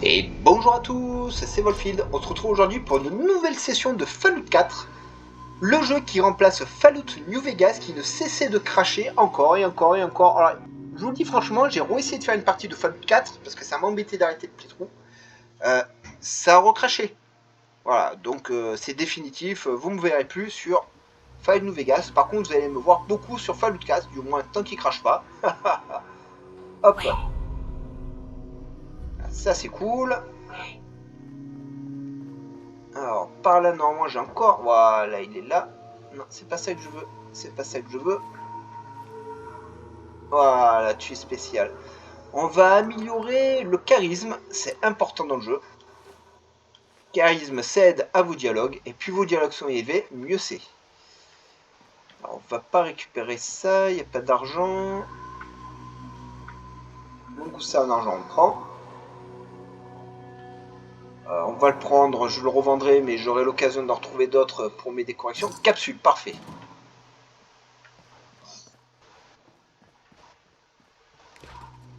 Et bonjour à tous, c'est Wolfield. On se retrouve aujourd'hui pour une nouvelle session de Fallout 4, le jeu qui remplace Fallout New Vegas qui ne cessait de cracher encore et encore et encore. Alors, je vous le dis franchement, j'ai essayé de faire une partie de Fallout 4 parce que ça m'embêtait d'arrêter de playthrough. Ça a recraché. Voilà, donc c'est définitif, vous me verrez plus sur Fallout New Vegas. Par contre, vous allez me voir beaucoup sur Fallout 4, du moins tant qu'il crache pas. Hop, ça c'est cool. Alors, par là, normalement, j'ai encore... Voilà, il est là. Non, c'est pas ça que je veux. C'est pas ça que je veux. Voilà, tu es spécial. On va améliorer le charisme. C'est important dans le jeu. Charisme, ça aide à vos dialogues. Et plus vos dialogues sont élevés, mieux c'est. Alors, on va pas récupérer ça. Il n'y a pas d'argent. Donc, ça en argent, on le prend. On va le prendre. Je le revendrai, mais j'aurai l'occasion d'en retrouver d'autres pour mes décorations. Capsule, parfait.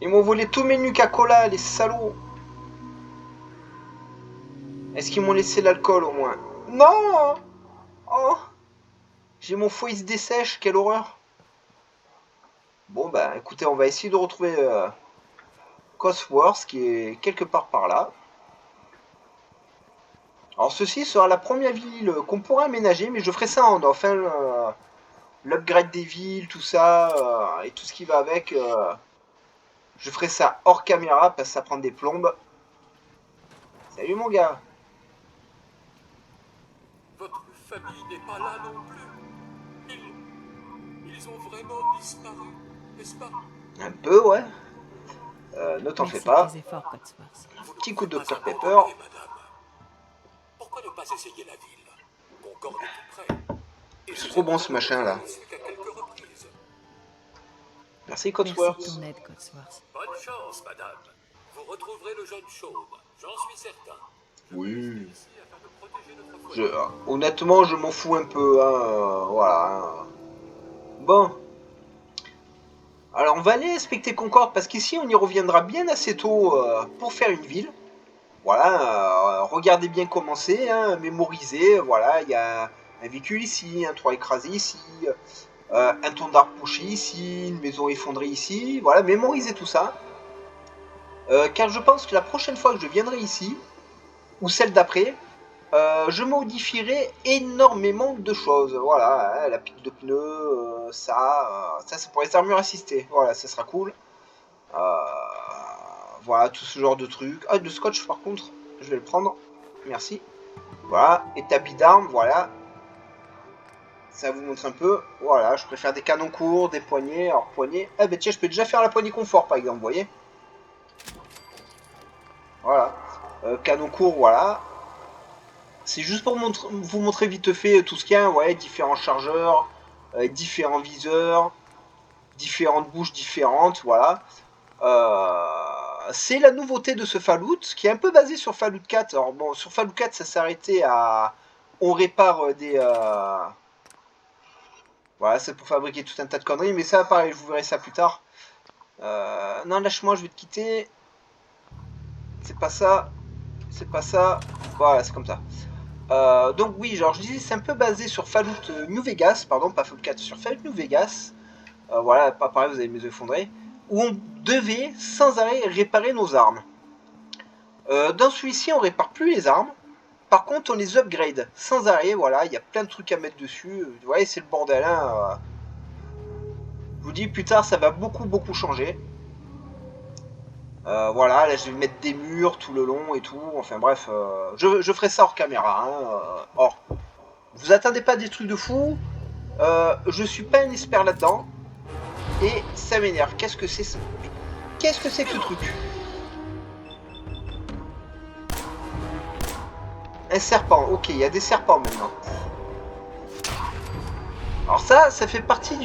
Ils m'ont volé tous mes Nuka-Cola, les salauds. Est-ce qu'ils m'ont laissé l'alcool au moins? Non. Oh, j'ai mon foie, il se dessèche, quelle horreur. Bon bah écoutez, on va essayer de retrouver Cosworth qui est quelque part par là. Alors ceci sera la première ville qu'on pourra aménager, mais je ferai ça en off. L'upgrade des villes, tout ça, et tout ce qui va avec. Je ferai ça hors caméra parce que ça prend des plombes. Salut mon gars. Votre famille n'est pas là non plus. Ils ont vraiment disparu, n'est-ce pas? Un peu, ouais. Ne t'en fais Merci pas. de tes efforts, Cotsworth. Petit coup de Pas Dr Pepper. abandonné, madame. Pourquoi ne pas essayer la ville? Concorde est tout près. Et C'est je trop vous ai bon ce machin là. reçu qu'à quelques reprises. Merci Merci Cosworth. de ton aide, Cotsworth. Bonne chance, madame. Vous retrouverez le jeune Shaun, j'en suis certain. Oui. Ici afin de protéger notre Je, foyer. honnêtement, je m'en fous un peu. Voilà. Hein. Bon. Alors, on va aller inspecter Concorde parce qu'ici, on y reviendra bien assez tôt pour faire une ville. Voilà. Regardez bien comment c'est. Hein, mémoriser. Voilà. Il y a un véhicule ici, un toit écrasé ici, un ton d'arbre couché ici, une maison effondrée ici. Voilà. Mémorisez tout ça. Car je pense que la prochaine fois que je viendrai ici, ou celle d'après, je modifierai énormément de choses. Voilà, hein, la pique de pneus, ça c'est pour les armures assistées. Voilà, ça sera cool. Voilà, tout ce genre de trucs. Ah, le scotch par contre, je vais le prendre. Merci. Voilà, établi d'armes, voilà. Ça vous montre un peu. Voilà, je préfère des canons courts, des poignées. Alors, poignées. Ah, ben tiens, je peux déjà faire la poignée confort par exemple, vous voyez. Voilà. Canon court, voilà. C'est juste pour vous montrer vite fait tout ce qu'il y a, ouais, différents chargeurs, différents viseurs, différentes bouches différentes, voilà. C'est la nouveauté de ce Fallout, qui est un peu basé sur Fallout 4. Alors bon, sur Fallout 4, ça s'arrêtait à... On répare des... Voilà, c'est pour fabriquer tout un tas de conneries, mais ça, pareil, je vous verrai ça plus tard. Non, lâche-moi, je vais te quitter. C'est pas ça. C'est pas ça. Voilà, c'est comme ça. Donc oui, genre je disais, c'est un peu basé sur Fallout New Vegas, pardon, pas Fallout 4, sur Fallout New Vegas. Voilà, pas pareil, vous avez mes effondrés. Où on devait sans arrêt réparer nos armes. Dans celui-ci, on répare plus les armes. Par contre, on les upgrade sans arrêt. Voilà, il y a plein de trucs à mettre dessus. Vous voyez, c'est le bordel. Hein. Je vous dis, plus tard, ça va beaucoup changer. Voilà, là, je vais mettre des murs tout le long et tout. Enfin bref, je ferai ça hors caméra. Hein. Or, vous attendez pas des trucs de fou. Je suis pas un expert là-dedans. Et ça m'énerve. Qu'est-ce que c'est ça? Qu'est-ce que c'est que ce truc? Un serpent. Ok, il y a des serpents maintenant. Alors ça fait partie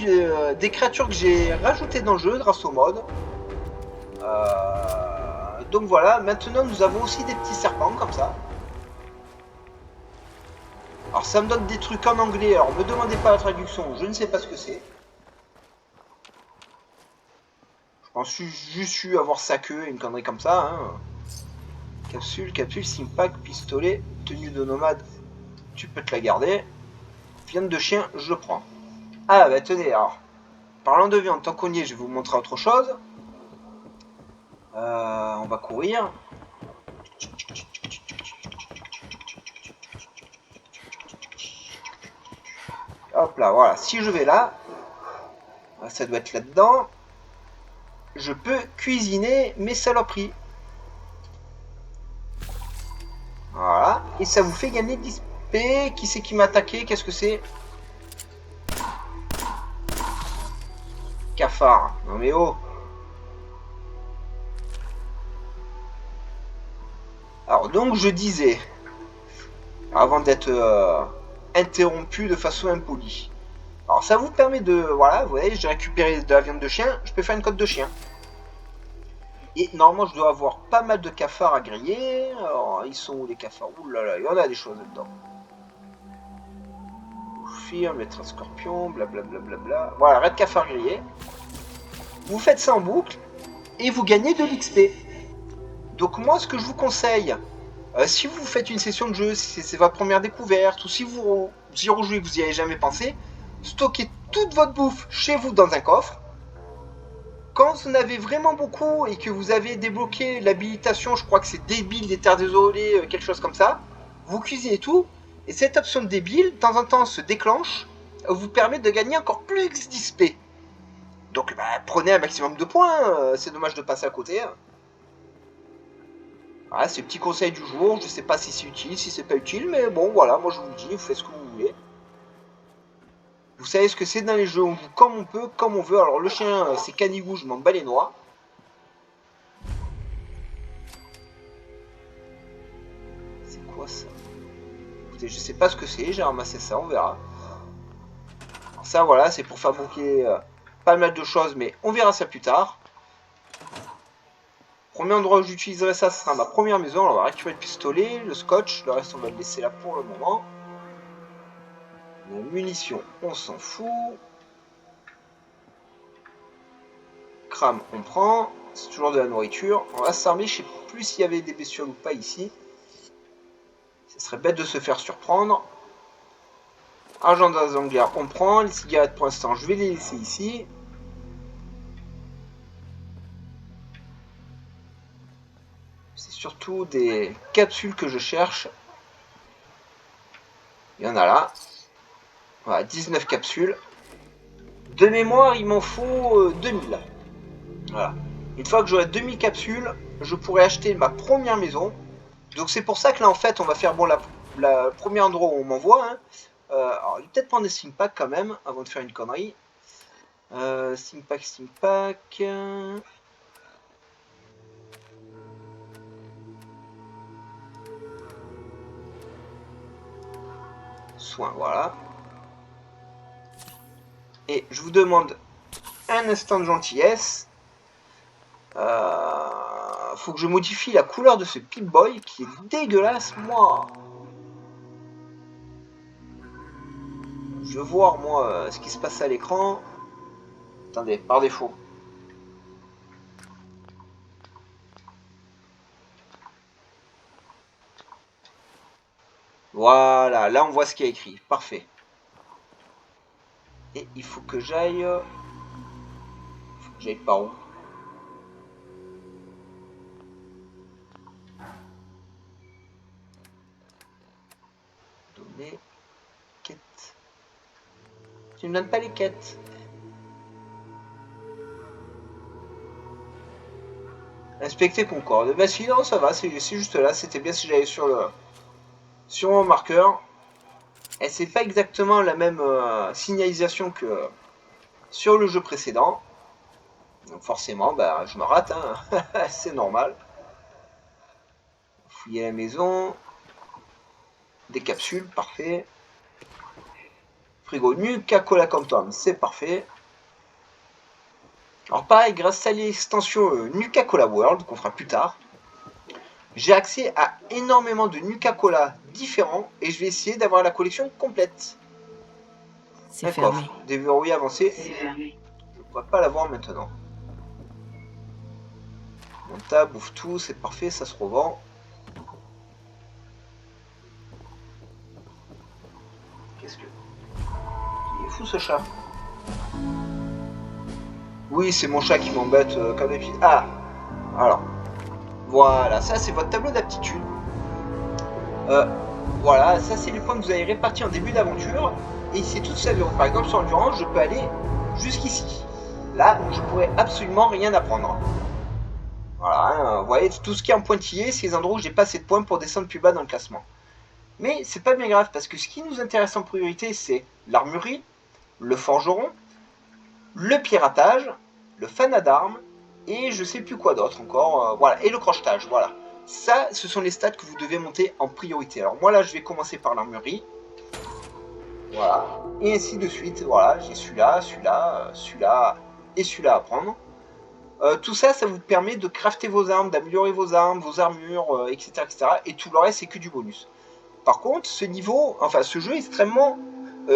des créatures que j'ai rajoutées dans le jeu grâce au mode. Donc voilà, maintenant nous avons aussi des petits serpents comme ça. Alors ça me donne des trucs en anglais, alors me demandez pas la traduction, je ne sais pas ce que c'est. Je pense juste avoir sa queue et une connerie comme ça. Hein. Capsule, Simpack, pistolet, tenue de nomade, tu peux te la garder. Viande de chien, je prends. Ah bah tenez, alors, parlant de viande, tant qu'on y est, je vais vous montrer autre chose. On va courir. Hop là, voilà, si je vais là, ça doit être là-dedans, je peux cuisiner mes saloperies. Voilà, et ça vous fait gagner 10 P. Qui c'est qui m'a attaqué? Qu'est-ce que c'est? Cafard. Non mais oh. Alors donc je disais, avant d'être interrompu de façon impolie. Alors ça vous permet de, voilà, vous voyez, j'ai récupéré de la viande de chien, je peux faire une côte de chien. Et normalement je dois avoir pas mal de cafards à griller. Alors ils sont où les cafards? Ouh là là, il y en a des choses dedans. Fuir, mettre un scorpion, blablabla. Voilà, red cafard grillé. Vous faites ça en boucle et vous gagnez de l'XP. Donc moi ce que je vous conseille, si vous faites une session de jeu, si c'est votre première découverte, ou si vous y rejouez, vous n'y avez jamais pensé, stockez toute votre bouffe chez vous dans un coffre. Quand vous en avez vraiment beaucoup et que vous avez débloqué l'habilitation, je crois que c'est débile des terres désolées, quelque chose comme ça, vous cuisinez tout, et cette option de débile, de temps en temps, se déclenche, vous permet de gagner encore plus d'XP. Donc bah, prenez un maximum de points, c'est dommage de passer à côté. Voilà, c'est le petit conseil du jour, je sais pas si c'est utile, si c'est pas utile, mais bon voilà, moi je vous le dis, vous faites ce que vous voulez. Vous savez ce que c'est dans les jeux, on joue comme on peut, comme on veut. Alors le chien, c'est Canigou, je m'en bats les noix. C'est quoi ça? Écoutez, je sais pas ce que c'est, j'ai ramassé ça, on verra. Alors ça voilà, c'est pour fabriquer pas mal de choses, mais on verra ça plus tard. Premier endroit où j'utiliserai ça, ce sera ma première maison. Alors on va récupérer le pistolet, le scotch, le reste on va le laisser là pour le moment. La munition, on s'en fout. Crame, on prend. C'est toujours de la nourriture. On va s'armer, je sais plus s'il y avait des bestioles ou pas ici. Ce serait bête de se faire surprendre. Argent d'Azanglar, on prend. Les cigarettes pour l'instant, je vais les laisser ici. C'est surtout des capsules que je cherche. Il y en a là. Voilà, 19 capsules. De mémoire, il m'en faut 2000. Voilà. Une fois que j'aurai 2000 capsules, je pourrai acheter ma première maison. Donc c'est pour ça que là, en fait, on va faire bon la premier endroit où on m'envoie. Hein. Alors, je vais peut-être prendre des Stimpack quand même, avant de faire une connerie. Stimpack. Soin, voilà. Et je vous demande un instant de gentillesse. Faut que je modifie la couleur de ce Pip-Boy qui est dégueulasse, moi. Je veux voir, moi, ce qui se passe à l'écran. Attendez, par défaut. Voilà, là on voit ce qui est écrit. Parfait. Et il faut que j'aille... par où? Donner... Quête. Tu ne me donnes pas les quêtes. Inspecter Concorde. Bah si, non, ça va, c'est juste là. C'était bien si j'allais sur mon marqueur. Et c'est pas exactement la même signalisation que sur le jeu précédent. Donc forcément, bah, je me rate, hein. C'est normal. Fouiller la maison. Des capsules, parfait. Frigo Nuka-Cola Quantum, c'est parfait. Alors pareil, grâce à l'extension Nuka-Cola World, qu'on fera plus tard, j'ai accès à énormément de Nuka-Cola différents et je vais essayer d'avoir la collection complète. C'est un fermé. coffre, déverrouillé avancé. Je ne pourrais pas l'avoir maintenant. Monta, bouffe tout, c'est parfait, ça se revend. fou ce chat. Oui, c'est mon chat qui m'embête comme d'habitude. Ah, alors, voilà, ça c'est votre tableau d'aptitude. Voilà, ça c'est les points que vous avez répartis en début d'aventure. Et c'est tout ça. Par exemple, sur l'endurance, je peux aller jusqu'ici. Là, je pourrais absolument rien apprendre. Voilà, hein, vous voyez, tout ce qui est en pointillé, c'est les endroits où j'ai pas assez de points pour descendre plus bas dans le classement. Mais c'est pas bien grave, parce que ce qui nous intéresse en priorité, c'est l'armurerie, le forgeron, le piratage, le fanat d'armes, et je sais plus quoi d'autre encore, voilà, et le crochetage, voilà. Ça, ce sont les stats que vous devez monter en priorité. Alors moi là, je vais commencer par l'armurerie. Voilà. Et ainsi de suite, voilà, j'ai celui-là, celui-là, celui-là et celui-là à prendre. Tout ça, ça vous permet de crafter vos armes, d'améliorer vos armes, vos armures, etc., etc. Et tout le reste, c'est que du bonus. Par contre, ce jeu est extrêmement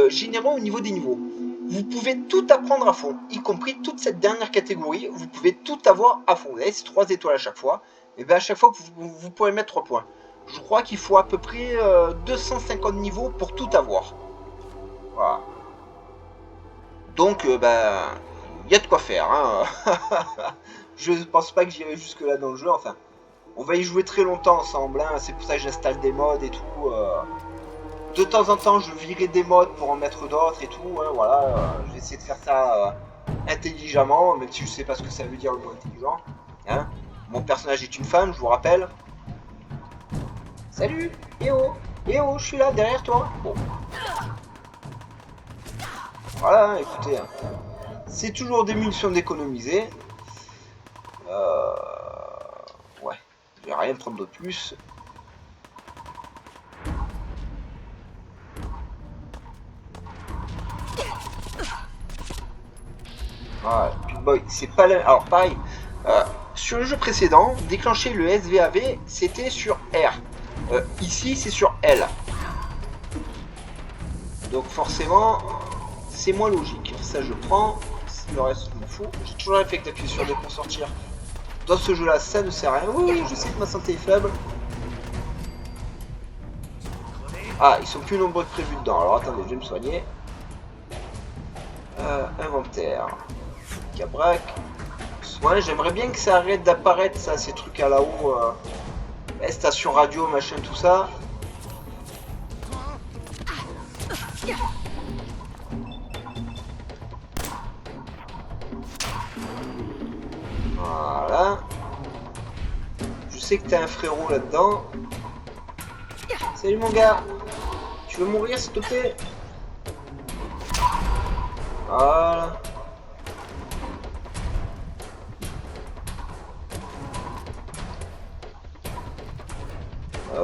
généreux au niveau des niveaux. Vous pouvez tout apprendre à fond, y compris toute cette dernière catégorie. Vous pouvez tout avoir à fond. Vous avez ces 3 étoiles à chaque fois. Et bien à chaque fois, vous pourrez mettre 3 points. Je crois qu'il faut à peu près 250 niveaux pour tout avoir. Voilà. Donc, il y a de quoi faire. Hein. Je pense pas que j'irai jusque là dans le jeu. Enfin, on va y jouer très longtemps ensemble. Hein. C'est pour ça que j'installe des mods et tout. De temps en temps, je virerai des mods pour en mettre d'autres et tout. Hein, voilà, je vais essayer de faire ça intelligemment, même si je sais pas ce que ça veut dire le mot intelligent. Hein. Mon personnage est une femme, je vous rappelle. Salut, eh oh, je suis là derrière toi. Bon. Voilà, écoutez, c'est toujours des munitions d'économiser. Ouais, je vais rien prendre de plus. Voilà, Pit Boy, c'est pas la... Alors pareil, sur le jeu précédent, déclencher le SVAV, c'était sur R. Ici, c'est sur L. Donc forcément, c'est moins logique. Ça, je prends. Le reste, je m'en fous. J'ai toujours l'effet d'appuyer sur D pour sortir. Dans ce jeu-là, ça ne sert à rien. Oui, je sais que ma santé est faible. Ah, ils sont plus nombreux que prévu dedans. Alors attendez, je vais me soigner. Inventaire. Cabrac. Ouais, j'aimerais bien que ça arrête d'apparaître, ça, ces trucs à là-haut. Station radio, machin, tout ça. Voilà. Je sais que t'as un frérot là-dedans. Salut mon gars. Tu veux mourir s'il te plaît? Voilà.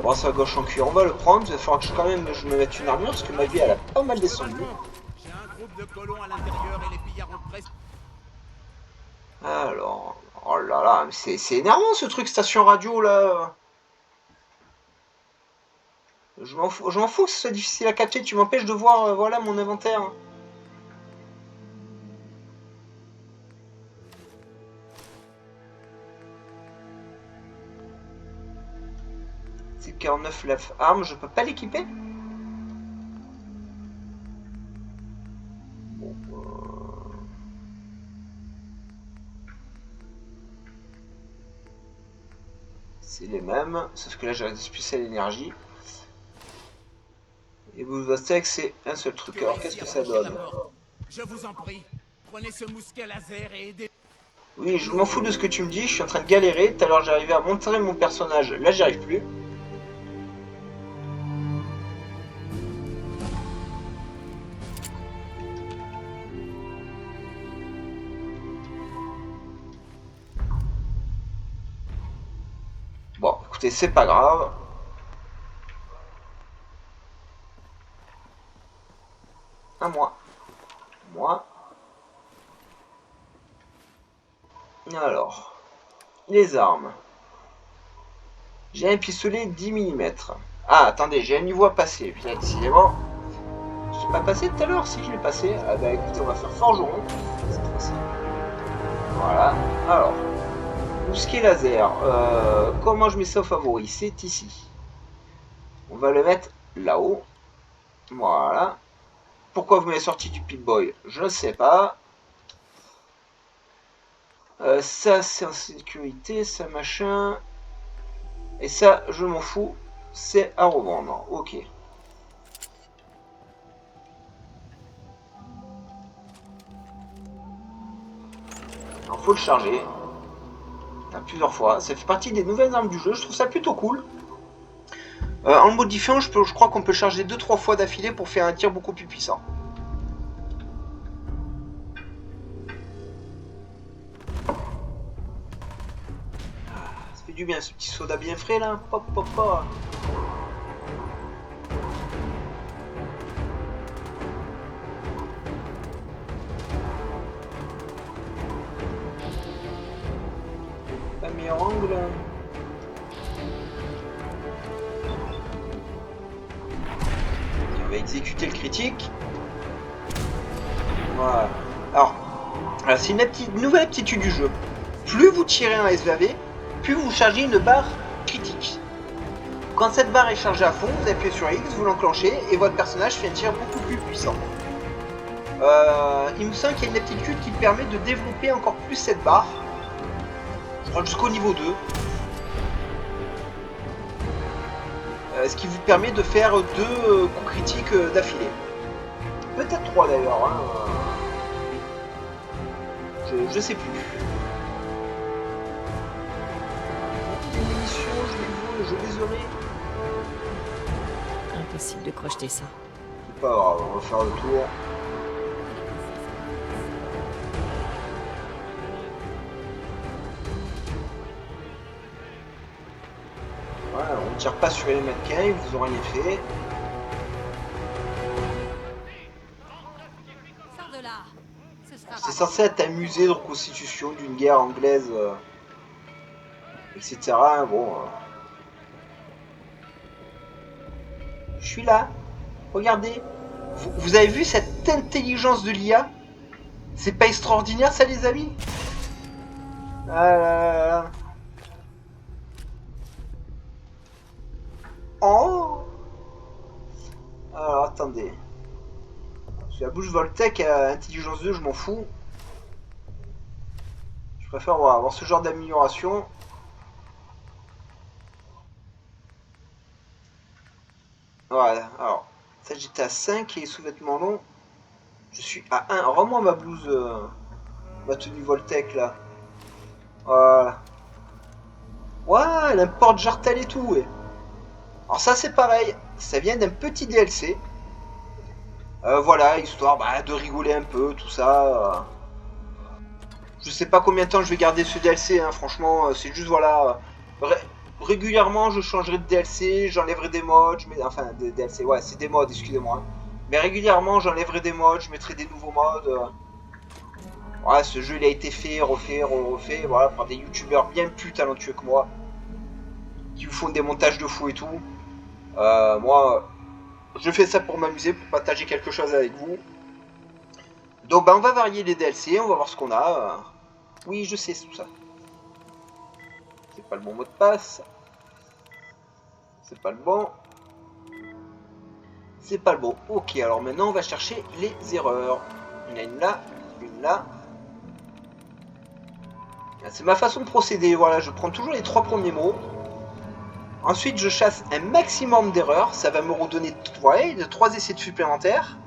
Brasse à gauche en cuir, on va le prendre. Il va falloir que quand même je me mette une armure parce que ma vie elle a pas mal descendu. J'ai un groupe de colons à l'intérieur et les pillards ont presque... Alors, oh là là, c'est énervant ce truc station radio là. Je m'en fous que ce soit difficile à capter, tu m'empêches de voir voilà mon inventaire. C'est 49 left arm, je peux pas l'équiper? Bon, c'est les mêmes, sauf que là j'ai spécial énergie. Et vous restez que c'est un seul truc. Alors qu'est-ce que ça donne? Je vous en prie, prenez ce mousquet laser et aidez... Oui, je m'en fous de ce que tu me dis, je suis en train de galérer. Tout à l'heure j'arrivais à monter mon personnage, là j'y arrive plus. Bon, écoutez, c'est pas grave. À moi. Moi. Alors. Les armes. J'ai un pistolet 10 mm. Ah, attendez, j'ai un niveau à passer. Putain, décidément. Je l'ai pas passé tout à l'heure, si je l'ai passé. Ah bah écoutez, on va faire forgeron. Cette fois-ci. Voilà. Alors. Mousquet laser. Comment je mets ça au favori? C'est ici. On va le mettre là-haut. Voilà. Pourquoi vous m'avez sorti du Pip-Boy? Je ne sais pas. Ça, c'est en sécurité, ça, machin. Et ça, je m'en fous. C'est à revendre. Ok. Alors, faut le charger. Plusieurs fois. Ça fait partie des nouvelles armes du jeu. Je trouve ça plutôt cool. En le modifiant, je crois qu'on peut charger 2-3 fois d'affilée pour faire un tir beaucoup plus puissant. Ça fait du bien ce petit soda bien frais là. Pop, pop, pop. Pas meilleur angle. On va exécuter le critique. Voilà. Alors c'est une nouvelle aptitude du jeu. Plus vous tirez un SVAV, plus vous chargez une barre critique. Quand cette barre est chargée à fond, vous appuyez sur X, vous l'enclenchez et votre personnage fait un tir beaucoup plus puissant. Il me semble qu'il y a une aptitude qui permet de développer encore plus cette barre. Je crois jusqu'au niveau 2. Ce qui vous permet de faire 2 coups critiques d'affilée. Peut-être 3 d'ailleurs. Hein. Je sais plus. Les munitions, je les aurai. Impossible de crocheter ça. C'est pas grave, on va faire le tour. Voilà, on ne tire pas sur les mannequins, ils vous ont rien fait. C'est censé être un musée de reconstitution d'une guerre anglaise, etc. Bon. Je suis là. Regardez. Vous avez vu cette intelligence de l'IA? C'est pas extraordinaire ça les amis? Ah là là là. Oh. Alors attendez. Sur la bouche Voltec à intelligence 2, je m'en fous. Je préfère avoir ce genre d'amélioration. Voilà, alors, ça j'étais à 5 et les sous-vêtements longs. Je suis à 1. Rends-moi ma blouse, ma tenue Voltec là. Voilà. Ouais, elle a un porte-jartel et tout, ouais. Alors ça c'est pareil, ça vient d'un petit DLC. Voilà, histoire de rigoler un peu, tout ça. Je sais pas combien de temps je vais garder ce DLC, hein, franchement, c'est juste voilà. Régulièrement je changerai de DLC, j'enlèverai des mods, enfin des DLC, ouais c'est des mods, excusez-moi. Mais régulièrement j'enlèverai des mods, je mettrai des nouveaux mods. Ouais, ce jeu il a été fait, refait, voilà, par des youtubeurs bien plus talentueux que moi. Qui vous font des montages de fou et tout. Moi, je fais ça pour m'amuser, pour partager quelque chose avec vous. Donc on va varier les DLC, on va voir ce qu'on a. Oui, je sais tout ça. C'est pas le bon mot de passe. C'est pas le bon. C'est pas le bon. Ok, alors maintenant on va chercher les erreurs. Il y en a une là, une là. C'est ma façon de procéder, voilà, je prends toujours les 3 premiers mots. Ensuite, je chasse un maximum d'erreurs. Ça va me redonner 3 essais supplémentaires.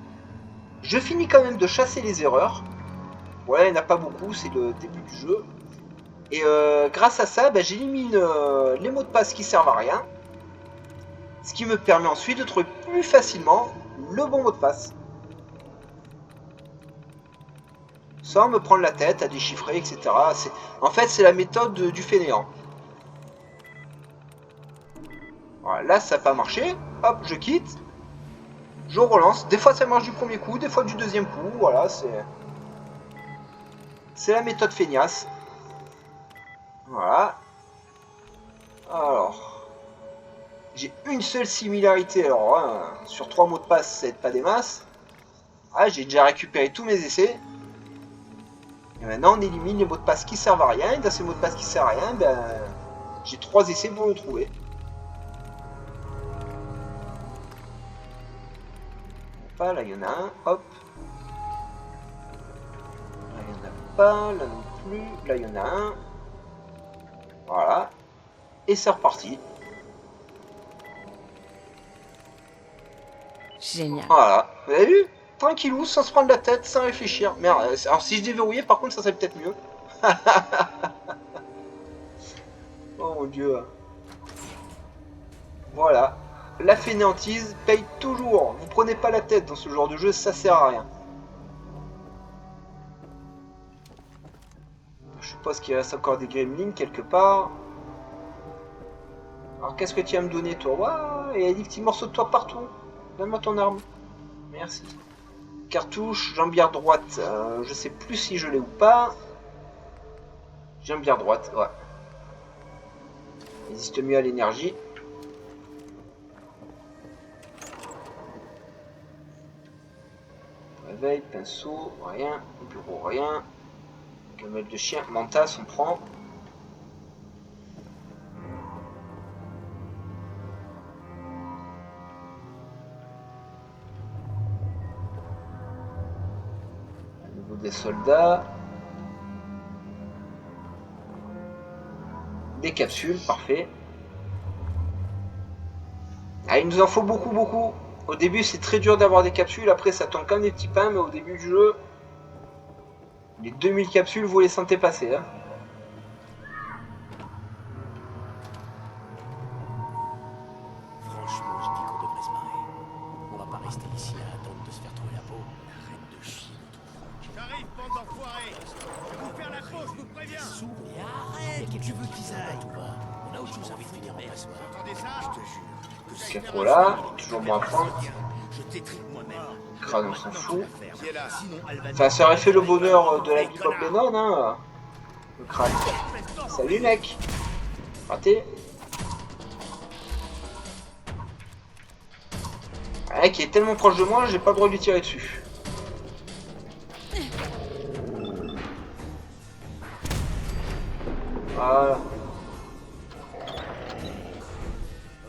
Je finis quand même de chasser les erreurs. Voilà, il n'y en a pas beaucoup, c'est le début du jeu. Et grâce à ça, j'élimine les mots de passe qui servent à rien. Ce qui me permet ensuite de trouver plus facilement le bon mot de passe. Sans me prendre la tête à déchiffrer, etc. En fait, c'est la méthode du fainéant. Voilà, là ça n'a pas marché, hop je quitte, je relance, des fois ça marche du premier coup, des fois du deuxième coup, voilà c'est la méthode feignasse. Voilà. Alors, j'ai une seule similarité, alors hein, sur 3 mots de passe ça n'aide pas des masses. Ah, j'ai déjà récupéré tous mes essais. Et maintenant on élimine les mots de passe qui servent à rien, et dans ces mots de passe qui servent à rien, j'ai 3 essais pour le trouver. pas, là il y en a un, hop. Là il n'y en a pas, là non plus, là il y en a un. Voilà. Et c'est reparti. Génial. Voilà. Vous avez vu? Tranquillou, sans se prendre la tête, sans réfléchir. Merde, alors si je déverrouillais, par contre, ça serait peut-être mieux. Oh mon dieu. Voilà. La fainéantise paye toujours. Vous prenez pas la tête dans ce genre de jeu, ça sert à rien. Je suppose qu'il reste encore des gremlins quelque part. Alors qu'est-ce que tu vas me donner toi? Waouh, il y a des petits morceaux de toi partout. Donne-moi ton arme. Merci. Cartouche, jambière droite. Je sais plus si je l'ai ou pas. Jambière droite, ouais. Résiste mieux à l'énergie. Réveil, pinceau, rien. Bureau, rien. Gamelle de chien, mentas, on prend. À nouveau des soldats. Des capsules, parfait. Ah, il nous en faut beaucoup, beaucoup. Au début, c'est très dur d'avoir des capsules. Après, ça tombe comme des petits pains. Mais au début du jeu, les 2000 capsules, vous les sentez passer. Hein. Franchement, je dis qu'on devrait se marrer. On va pas rester ici à attendre de se faire trouver la peau. Arrête de chier, j'arrive, bande d'enfoirés. Je vais vous faire la peau, je vous préviens. Souris, arrête. Tu veux qu'ils aillent tout va. On a autre chose envie de finir bien ce soir. Vous entendez ça? Je te jure. Jusqu'à trop là, toujours moins prendre. Je t'étripe moi-même. Crâne, on s'en fout. Enfin, ça aurait fait le bonheur de la vie Bob Lennon, hein. Le crâne. Salut, mec. Raté. Un mec qui est tellement proche de moi, j'ai pas le droit de lui tirer dessus. Voilà.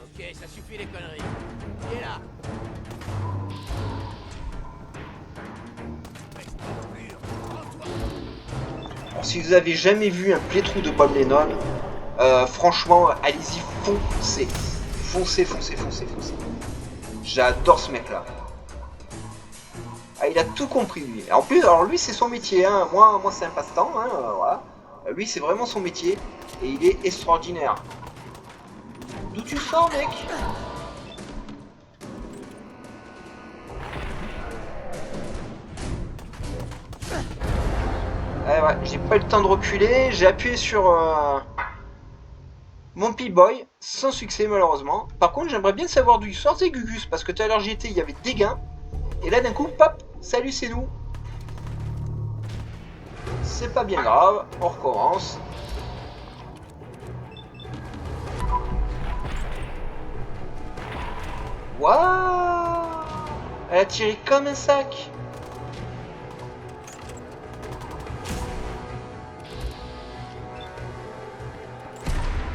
Ok, ça suffit les conneries. Qui est là? Alors, si vous avez jamais vu un playthrough de Bob Lennon, franchement, allez-y, foncez. Foncez, foncez, foncez, foncez. J'adore ce mec-là. Ah, il a tout compris, lui. En plus, alors lui, c'est son métier. Hein. Moi c'est un passe-temps. Hein, voilà. Lui, c'est vraiment son métier. Et il est extraordinaire. D'où tu sors, mec? Ouais, j'ai pas eu le temps de reculer. J'ai appuyé sur mon P-Boy sans succès, malheureusement. Par contre, j'aimerais bien savoir d'où sort ces Gugus. Parce que tout à l'heure, j'y étais, il y avait des gains. Et là, d'un coup, pop, salut, c'est nous. C'est pas bien grave, on recommence. Waouh! Elle a tiré comme un sac.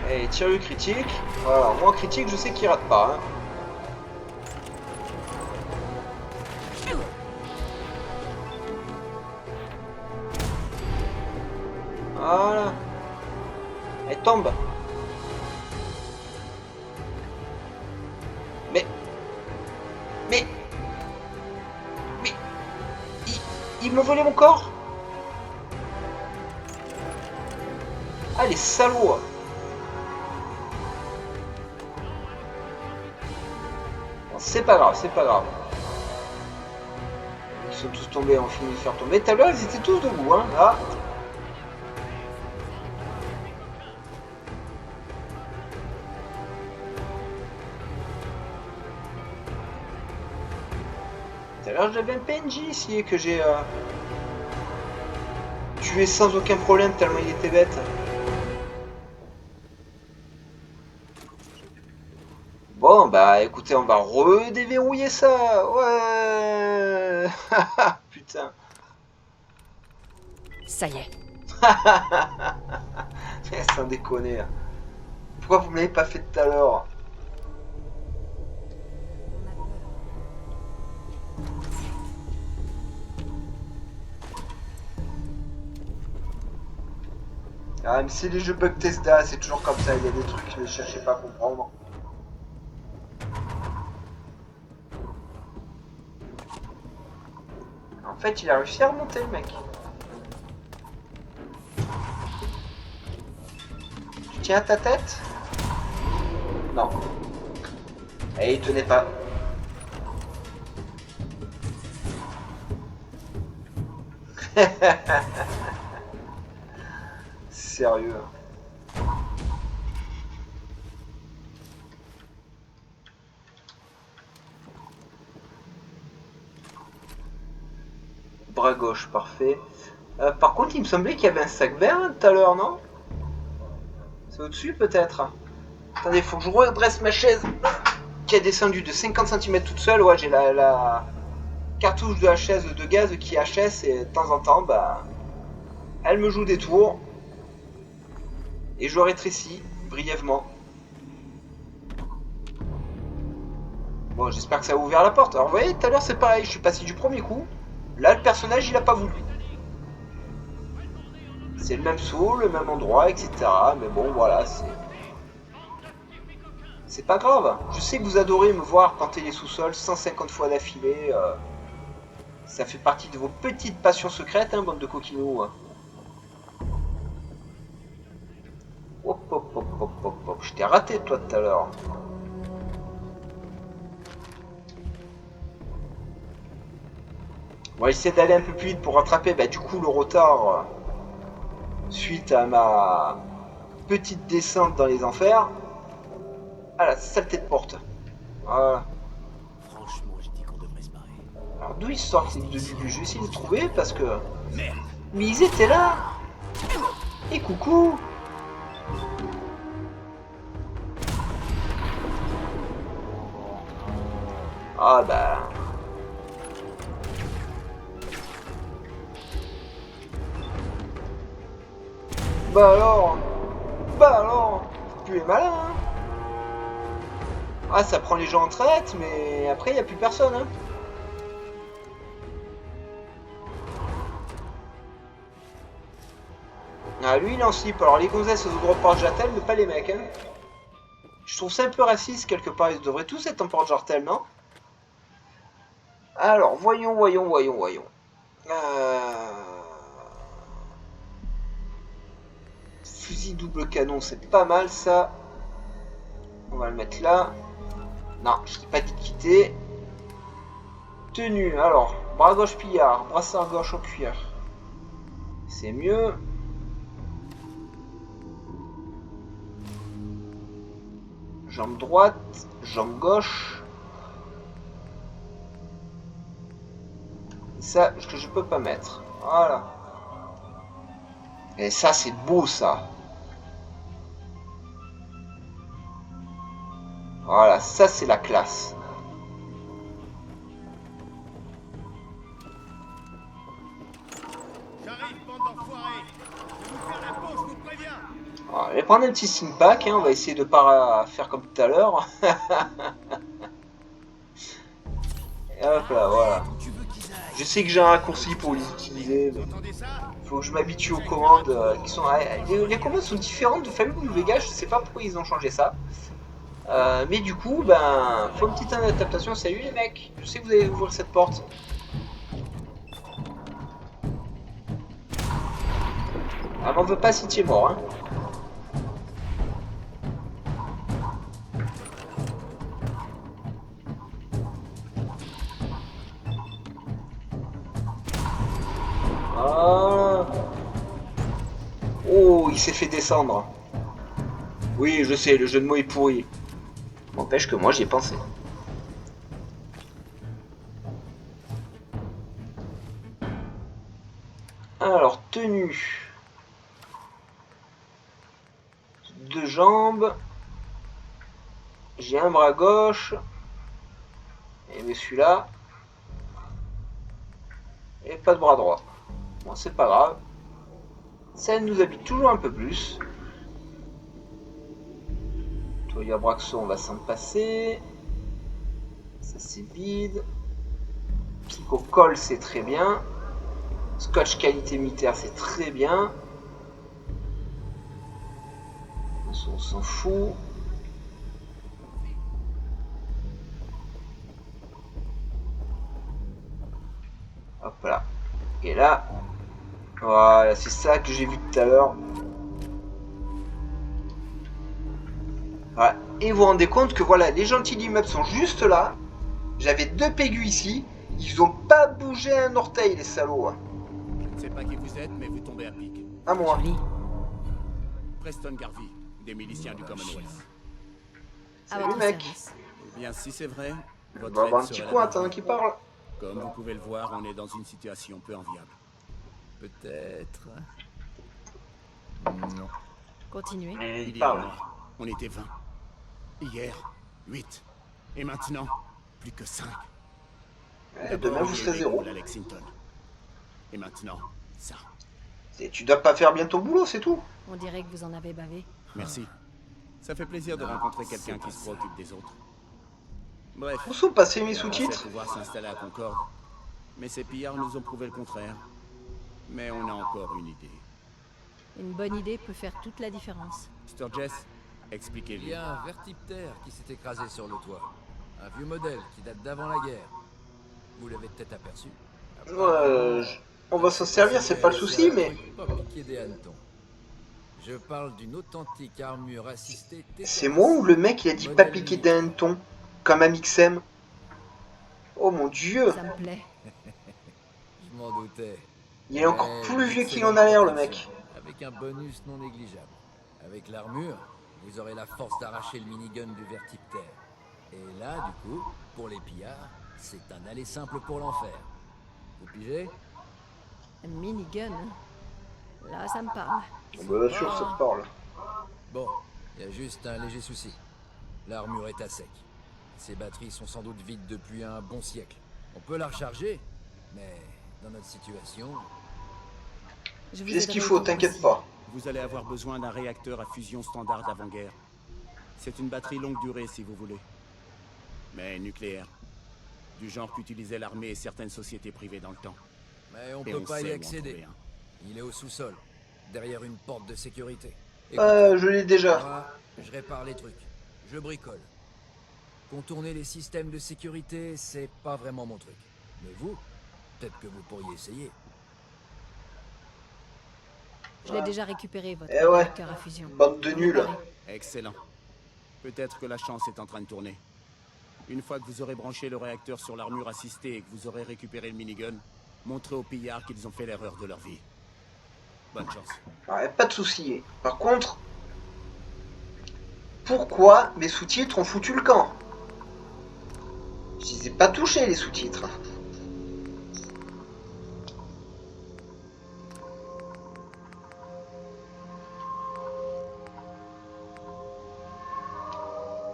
Et tire le critique. Voilà, moi critique, je sais qu'il rate pas. Hein. Voilà. Elle tombe. Mais il me volait mon corps. Ah, les salauds. Bon, c'est pas grave, c'est pas grave. Ils sont tous tombés, on finit de faire tomber. Tout à l'heure, ils étaient tous debout, hein. Là. Tout à l'heure, j'avais un PNJ ici que j'ai tué sans aucun problème tellement il était bête. Bon, bah écoutez, on va redéverrouiller ça. Ouais. Putain. Ça y est. Sans déconner. Pourquoi vous me l'avez pas fait tout à l'heure? Ah, mais c'est les jeux Bethesda, c'est toujours comme ça, il y a des trucs que je ne cherchais pas à comprendre. En fait, il a réussi à remonter, le mec. Tu tiens à ta tête? Non. Et il tenait pas. Sérieux. Bras gauche, parfait. Par contre, il me semblait qu'il y avait un sac vert tout à l'heure, non? C'est au-dessus, peut-être? Attendez, faut que je redresse ma chaise qui a descendu de 50 cm toute seule. Ouais, j'ai la cartouche de la chaise de gaz qui HS et de temps en temps, bah, elle me joue des tours. Et je rétrécis brièvement. Bon, j'espère que ça a ouvert la porte. Alors, vous voyez, tout à l'heure, c'est pareil. Je suis passé du premier coup. Là, le personnage, il a pas voulu. C'est le même saut, le même endroit, etc. Mais bon, voilà, c'est pas grave. Je sais que vous adorez me voir planter les sous-sols 150 fois d'affilée. Ça fait partie de vos petites passions secrètes, hein, bande de coquinous. Hop, hop, hop, hop, hop, hop. Je t'ai raté, toi, tout à l'heure. On va essayer d'aller un peu plus vite pour rattraper, bah, du coup, le retard suite à ma petite descente dans les enfers. Ah, la saleté de porte. Voilà. Franchement, je dis qu'on devrait se barrer. Alors, d'où ils sortent ces deux bulles? Je vais essayer de trouver parce que... Mais ils étaient là. Et coucou. Ah bah... Bah alors, tu es malin, hein. Ah, ça prend les gens en traite, mais après, il n'y a plus personne, hein. Ah, lui, il est en slip. Alors, les gonzesses aux porte-jartel, mais pas les mecs, hein. Je trouve ça un peu raciste, quelque part. Ils devraient tous être en porte-jartel, non? Alors, voyons. Fusil double canon, c'est pas mal, ça. On va le mettre là. Non, je t'ai pas dit de quitter. Tenue, alors, bras gauche pillard, brassard gauche en cuir. C'est mieux. Jambe droite, jambe gauche. Ça, que je peux pas mettre. Voilà. Et ça, c'est beau, ça. Voilà, ça, c'est la classe. J'arrive, bande d'enfoirés. Je vais vous faire la peau, je vous préviens. Alors, je vais prendre un petit steam pack, hein, on va essayer de pas faire comme tout à l'heure. Et hop là, voilà. Je sais que j'ai un raccourci pour les utiliser, mais faut que je m'habitue aux commandes qui sont... Les commandes sont différentes de Family ou Vega, je sais pas pourquoi ils ont changé ça. Mais du coup, ben, faut une petite adaptation. Salut les mecs, je sais que vous allez ouvrir cette porte. Ah, m'en veut pas si tu es mort, hein. Ah. Oh, il s'est fait descendre. Oui, je sais, le jeu de mots est pourri. N'empêche que moi j'y ai pensé. Alors, tenue. Deux jambes. J'ai un bras gauche. Et mais celui-là. Et pas de bras droit. Bon, c'est pas grave. Ça nous habite toujours un peu plus. Toya Braxo, on va s'en passer. Ça c'est vide. Psychocol, c'est très bien. Scotch qualité militaire, c'est très bien. On s'en fout. Hop là. Et là, voilà, c'est ça que j'ai vu tout à l'heure. Voilà. Et vous vous rendez compte que voilà, les gentils d'immeuble sont juste là. J'avais 2 pégus ici. Ils ont pas bougé un orteil, les salauds. Hein. Je ne sais pas qui vous êtes, mais vous tombez à pic. À moi. Joli. Preston Garvey, des miliciens du Commonwealth. À Salut, votre mec. service. Eh bien, si c'est vrai, On votre va avoir un aide petit serait coin, la t'as un bienvenue. qui parle. Comme vous pouvez le voir, on est dans une situation peu enviable. Peut-être. Non. Continuez. Et Il il y a un parle. mois, on était 20. Hier, 8. Et maintenant, plus que 5. Demain, vous serez 0. à Lexington. Et maintenant, ça. Et tu dois pas faire bien ton boulot, c'est tout. On dirait que vous en avez bavé. Merci. Ça fait plaisir de rencontrer quelqu'un qui se préoccupe des autres. Bref, Où sont passés mes on pensait sous-titres? pouvoir s'installer à Concorde. Mais ces pillards nous ont prouvé le contraire. Mais on a encore une idée. Une bonne idée peut faire toute la différence. Mr. Jess, Il expliquez-lui. y a un vertiptère qui s'est écrasé sur le toit. Un vieux modèle qui date d'avant la guerre. Vous l'avez peut-être aperçu. On va s'en servir, c'est pas le souci, mais... Pas piqué des hannetons. Je parle d'une authentique armure assistée. C'est moi ou le mec il a dit pas piquer d'un ton comme un Mixem? Oh mon dieu, Ça me plaît. Je m'en doutais. il est encore Mais plus vieux qu'il excellente en a l'air le protection, mec. Avec un bonus non négligeable. Avec l'armure, vous aurez la force d'arracher le minigun du vertiptère. Et là, du coup, pour les pillards, c'est un aller simple pour l'enfer. Vous pigez? Un minigun. Là, ça me parle. Bon, bah bien sûr ça te parle. Bon, il y a juste un léger souci. L'armure est à sec. Ses batteries sont sans doute vides depuis un bon siècle. On peut la recharger, mais dans notre situation... Je vous J'ai ce qu'il aiderai faut, autant t'inquiète possible. pas. Vous allez avoir besoin d'un réacteur à fusion standard d'avant-guerre. C'est une batterie longue durée si vous voulez. Mais nucléaire. Du genre qu'utilisaient l'armée et certaines sociétés privées dans le temps. Mais on Et peut on pas sait y où en accéder. trouver un. Il est au sous-sol, derrière une porte de sécurité. Je l'ai déjà. Moi, je répare les trucs. Je bricole. Contourner les systèmes de sécurité, c'est pas vraiment mon truc. Mais vous, peut-être que vous pourriez essayer. Je l'ai déjà récupéré, votre Eh ouais. réacteur à fusion. Bande de nuls. Réparé. Excellent. Peut-être que la chance est en train de tourner. Une fois que vous aurez branché le réacteur sur l'armure assistée et que vous aurez récupéré le minigun, montrez aux pillards qu'ils ont fait l'erreur de leur vie. Bonne chance. Ouais, pas de soucis. Par contre, pourquoi mes sous-titres ont foutu le camp? Je les ai pas touchés les sous-titres.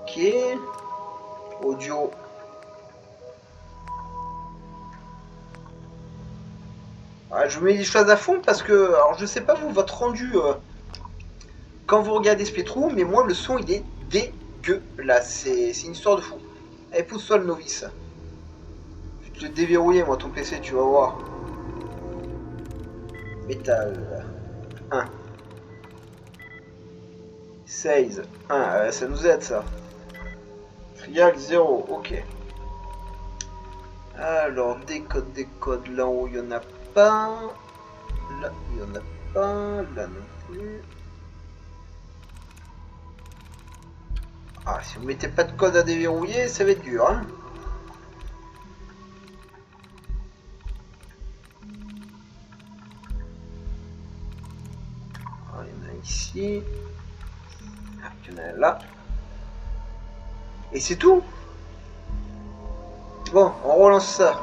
Ok. Audio. Ouais, je vous mets les choses à fond parce que, alors je sais pas vous, votre rendu quand vous regardez Spectrum, mais moi le son il est dégueulasse. C'est une histoire de fou. Allez, pousse-toi le novice. Je vais te le déverrouiller moi ton PC, tu vas voir. Métal 1. 16 1, ça nous aide ça. Trial 0, ok. Alors, décode, là haut il y en a pas. Là il y en a pas, là non plus. Ah, si vous mettez pas de code à déverrouiller, ça va être dur, hein. Ah, il y en a ici. Ah, il y en a là. Et c'est tout. Bon, on relance ça.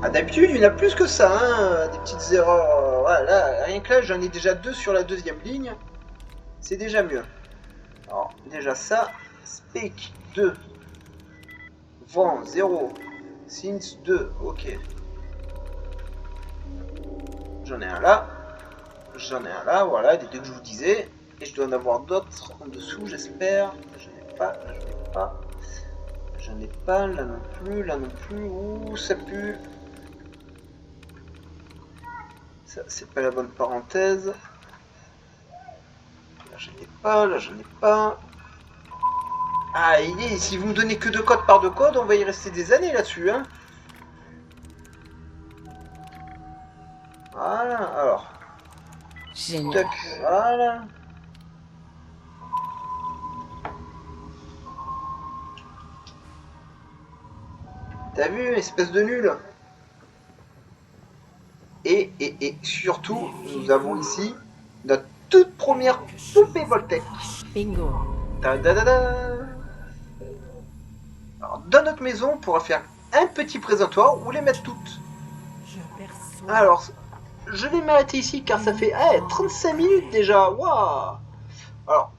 Ah, d'habitude, il y en a plus que ça, hein. Des petites erreurs. Voilà, rien que là, j'en ai déjà 2 sur la deuxième ligne. C'est déjà mieux. Alors, déjà ça. Spec 2. Vent 0. Since 2. Ok. J'en ai un là. J'en ai un là. Voilà, des 2 que je vous disais. Et je dois en avoir d'autres en dessous, j'espère. J'en ai pas. Là, j'en ai pas. J'en ai pas. Là non plus. Là non plus. Ouh, ça pue. Ça, c'est pas la bonne parenthèse. je l'ai pas, là je l'ai pas. Ah, il est, si vous me donnez que 2 codes par 2 codes, on va y rester des années là-dessus, hein. Voilà, alors. Génial. Tac, voilà. T'as vu, espèce de nul. Et surtout, nous avons ici notre toute première poupée Voltec. Bingo. Ta-da-da-da. Alors, dans notre maison, on pourra faire un petit présentoir ou les mettre toutes. Alors, je vais m'arrêter ici car ça fait 35 minutes déjà. Waouh. Alors,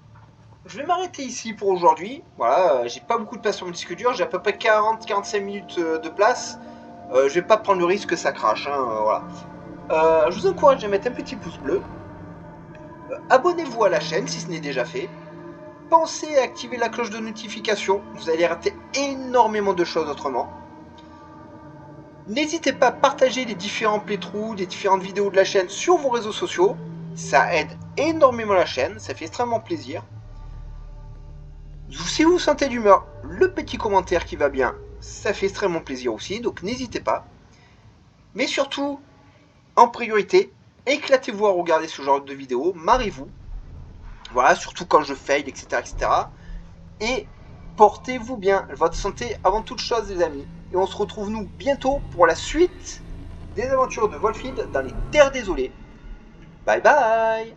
je vais m'arrêter ici pour aujourd'hui. Voilà, j'ai pas beaucoup de place sur mon disque dur. J'ai à peu près 40-45 minutes de place. Je vais pas prendre le risque que ça crache. Hein, voilà. Je vous encourage à mettre un petit pouce bleu. Abonnez-vous à la chaîne si ce n'est déjà fait. Pensez à activer la cloche de notification. Vous allez rater énormément de choses autrement. N'hésitez pas à partager les différents playthroughs, les différentes vidéos de la chaîne sur vos réseaux sociaux. Ça aide énormément la chaîne. Ça fait extrêmement plaisir. Si vous sentez d'humeur, le petit commentaire qui va bien, ça fait extrêmement plaisir aussi. Donc n'hésitez pas. Mais surtout, en priorité, éclatez-vous à regarder ce genre de vidéos, marrez-vous. Voilà, surtout quand je fail, etc., etc. Et portez-vous bien, votre santé avant toute chose, les amis. Et on se retrouve, nous, bientôt pour la suite des aventures de Wolffield dans les Terres Désolées. Bye bye!